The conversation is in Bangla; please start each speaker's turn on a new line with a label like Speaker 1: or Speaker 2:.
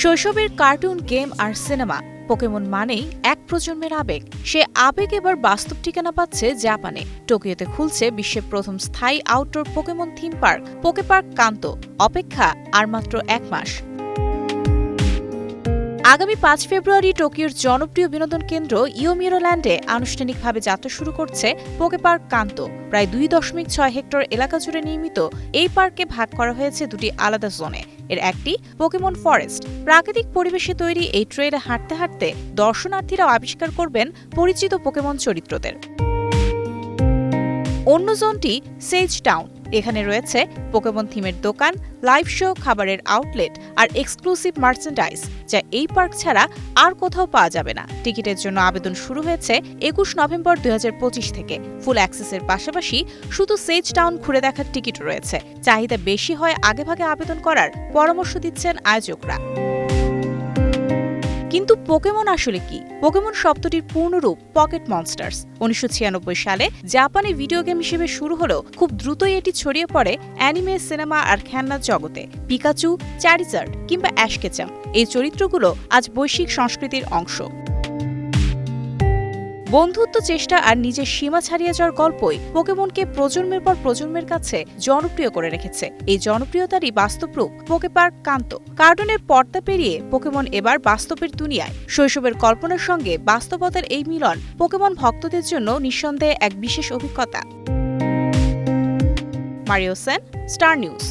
Speaker 1: শৈশবের কার্টুন, গেম আর সিনেমা পোকেমন মানেই এক প্রজন্মের আবেগ। সে আবেগ এবার বাস্তব ঠিকানা পাচ্ছে জাপানে। টোকিওতে খুলছে বিশ্বের প্রথম স্থায়ী আউটডোর পোকেমন থিম পার্ক, পোকেপার্ক কান্তো। অপেক্ষা আর মাত্র ১ মাস। আগামী ৫ ফেব্রুয়ারি টোকিওর জনপ্রিয় বিনোদন কেন্দ্র ইয়োমিরোল্যান্ডে আনুষ্ঠানিকভাবে যাত্রা শুরু করছে পোকেপার্ক কান্তো। প্রায় ২.৬ হেক্টর এলাকা জুড়ে নির্মিত এই পার্কে ভাগ করা হয়েছে দুটি আলাদা জোনে। এর একটি পোকেমন ফরেস্ট। প্রাকৃতিক পরিবেশে তৈরি এই ট্রেলে হাঁটতে হাঁটতে দর্শনার্থীরাও আবিষ্কার করবেন পরিচিত পোকেমন চরিত্রদের। অন্য জোনটি সেজ টাউন। এখানে রয়েছে পোকেমন থিমের দোকান, লাইভ শো, খাবারের আউটলেট আর এক্সক্লুসিভ মার্চেন্ডাইজ, যা এই পার্ক ছাড়া আর কোথাও পাওয়া যাবে না। টিকিটের জন্য আবেদন শুরু হয়েছে ২১ নভেম্বর ২০২৫ থেকে। ফুল অ্যাক্সেসের পাশাপাশি শুধু সেজ টাউন ঘুরে দেখার টিকিট রয়েছে। চাহিদা বেশি হয় আগেভাগে আবেদন করার পরামর্শ দিচ্ছেন আয়োজকরা। কিন্তু পোকেমন আসলে কি? পোকেমন শব্দটির পূর্ণরূপ পকেট মনস্টার্স। ১৯৯৬ সালে জাপানে ভিডিও গেম হিসেবে শুরু হলেও খুব দ্রুতই এটি ছড়িয়ে পড়ে অ্যানিমে, সিনেমা আর খেলনার জগতে। পিকাচু, চ্যারিজার্ড কিংবা অ্যাশকেচাম এই চরিত্রগুলো আজ বৈশ্বিক সংস্কৃতির অংশ। বন্ধুত্ব, চেষ্টা আর নিজের সীমা ছাড়িয়ে যাওয়ার গল্পই পোকেমনকে প্রজন্মের পর প্রজন্মের কাছে জনপ্রিয় করে রেখেছে। এই জনপ্রিয়তারই বাস্তব রূপ পোকেপার্ক কান্তো। কার্টুনের পর্দা পেরিয়ে পোকেমন এবার বাস্তবের দুনিয়ায়। শৈশবের কল্পনার সঙ্গে বাস্তবতার এই মিলন পোকেমন ভক্তদের জন্য নিঃসন্দেহে এক বিশেষ অভিজ্ঞতা। Mario Sen, star news.